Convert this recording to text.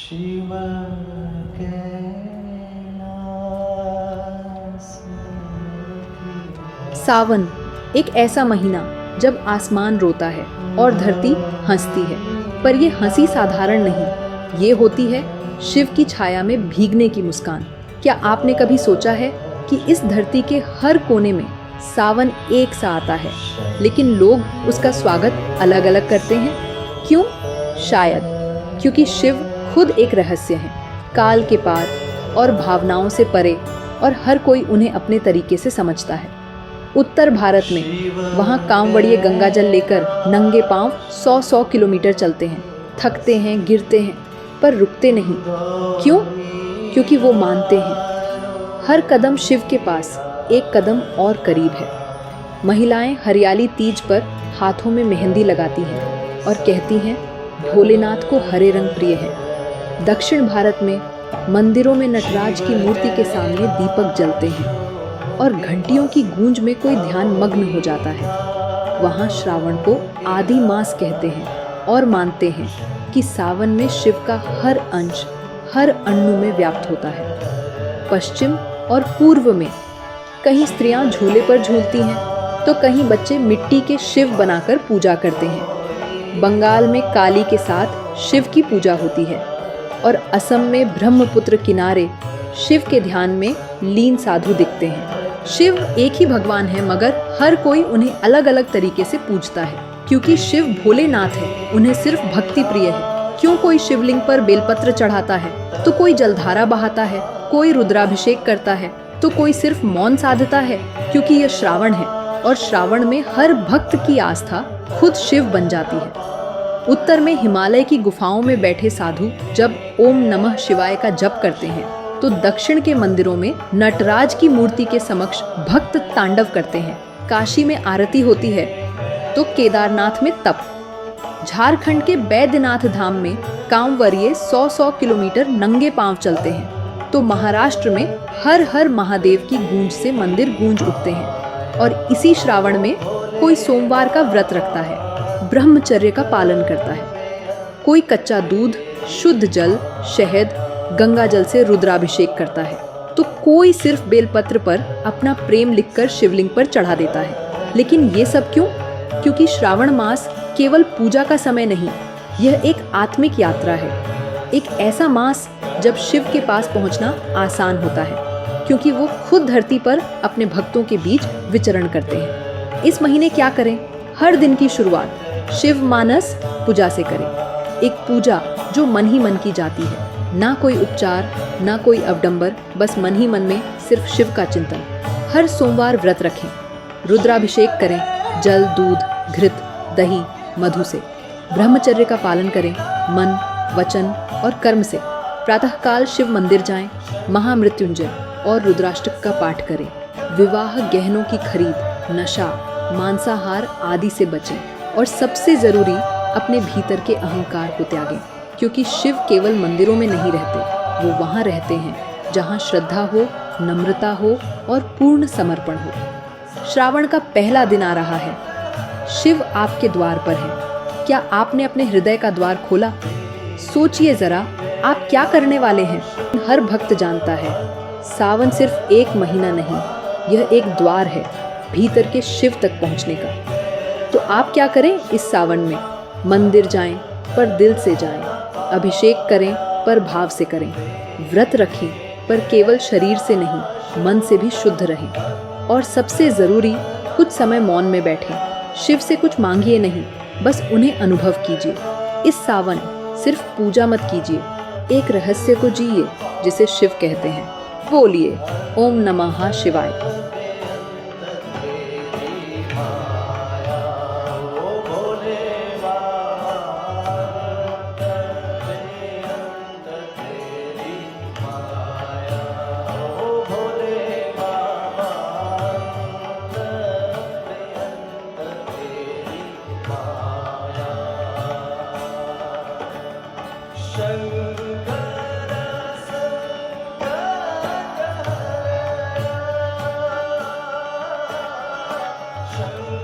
शिव कैलास की। सावन एक ऐसा महीना जब आसमान रोता है और धरती हंसती है, पर ये हंसी साधारण नहीं, ये होती है शिव की छाया में भीगने की मुस्कान। क्या आपने कभी सोचा है कि इस धरती के हर कोने में सावन एक सा आता है, लेकिन लोग उसका स्वागत अलग अलग करते हैं? क्यों? शायद क्योंकि शिव खुद एक रहस्य है, काल के पार और भावनाओं से परे, और हर कोई उन्हें अपने तरीके से समझता है। उत्तर भारत में वहाँ कांवड़िए गंगा जल लेकर नंगे पांव 100-100 किलोमीटर चलते हैं, थकते हैं, गिरते हैं, पर रुकते नहीं। क्यों? क्योंकि वो मानते हैं हर कदम शिव के पास एक कदम और करीब है। महिलाएं हरियाली तीज पर हाथों में मेहंदी लगाती हैं और कहती हैं भोलेनाथ को हरे रंग प्रिय है। दक्षिण भारत में मंदिरों में नटराज की मूर्ति के सामने दीपक जलते हैं और घंटियों की गूंज में कोई ध्यान मग्न हो जाता है। वहाँ श्रावण को आदि मास कहते हैं और मानते हैं कि सावन में शिव का हर अंश, हर अणु में व्याप्त होता है। पश्चिम और पूर्व में कहीं स्त्रियां झूले पर झूलती हैं, तो कहीं बच्चे मिट्टी के शिव बनाकर पूजा करते हैं। बंगाल में काली के साथ शिव की पूजा होती है और असम में ब्रह्मपुत्र किनारे शिव के ध्यान में लीन साधु दिखते हैं। शिव एक ही भगवान है, मगर हर कोई उन्हें अलग अलग तरीके से पूजता है, क्योंकि शिव भोलेनाथ है, उन्हें सिर्फ भक्ति प्रिय है। क्यों कोई शिवलिंग पर बेलपत्र चढ़ाता है, तो कोई जलधारा बहाता है, कोई रुद्राभिषेक करता है, तो कोई सिर्फ मौन साधता है, क्योंकि यह श्रावण है और श्रावण में हर भक्त की आस्था खुद शिव बन जाती है। उत्तर में हिमालय की गुफाओं में बैठे साधु जब ओम नमः शिवाय का जप करते हैं, तो दक्षिण के मंदिरों में नटराज की मूर्ति के समक्ष भक्त तांडव करते हैं। काशी में आरती होती है, तो केदारनाथ में तप। झारखंड के बैद्यनाथ धाम में कांवड़िए 100-100 किलोमीटर नंगे पांव चलते हैं, तो महाराष्ट्र में हर हर महादेव की गूंज से मंदिर गूंज उठते हैं। और इसी श्रावण में कोई सोमवार का व्रत रखता है, ब्रह्मचर्य का पालन करता है। कोई कच्चा दूध, शुद्ध जल, शहद, गंगा जल से रुद्राभिषेक करता है, तो कोई सिर्फ बेलपत्र पर अपना प्रेम लिखकर शिवलिंग पर चढ़ा देता है। लेकिन ये सब क्यों? क्योंकि श्रावण मास केवल पूजा का समय नहीं, यह एक आत्मिक यात्रा है। एक ऐसा मास जब शिव के पास पहुंचना आसान होता है, क्योंकि वो खुद धरती पर अपने भक्तों के बीच विचरण करते हैं। इस महीने क्या करें? हर दिन की शुरुआत शिव मानस पूजा से करें। एक पूजा जो मन ही मन की जाती है, ना कोई उपचार, ना कोई अवडंबर, बस मन ही मन में सिर्फ शिव का चिंतन। हर सोमवार व्रत रखें, रुद्राभिषेक करें, जल, दूध, घृत, दही, मधु से। ब्रह्मचर्य का पालन करें, मन, वचन और कर्म से। प्रातःकाल शिव मंदिर जाएं, महामृत्युंजय और रुद्राष्टक का पाठ करें। विवाह, गहनों की खरीद, नशा, मांसाहार आदि से बचें। और सबसे जरूरी, अपने भीतर के अहंकार को त्यागें, क्योंकि शिव केवल मंदिरों में नहीं रहते, वो वहाँ रहते हैं जहाँ श्रद्धा हो, नम्रता हो और पूर्ण समर्पण हो। श्रावण का पहला दिन आ रहा है, शिव आपके द्वार पर है। क्या आपने अपने हृदय का द्वार खोला? सोचिए जरा, आप क्या करने वाले हैं? हर भक्त जानता है सावन सिर्फ एक महीना नहीं, यह एक द्वार है भीतर के शिव तक पहुँचने का। तो आप क्या करें इस सावन में? मंदिर जाएं, पर दिल से जाएं। अभिषेक करें, पर भाव से करें। व्रत रखें, पर केवल शरीर से नहीं, मन से भी शुद्ध रहें। और सबसे ज़रूरी, कुछ समय मौन में बैठें। शिव से कुछ मांगिए नहीं, बस उन्हें अनुभव कीजिए। इस सावन सिर्फ पूजा मत कीजिए, एक रहस्य को जिए जिसे शिव कहते हैं। बोलिए ओम नमः शिवाय। शंकर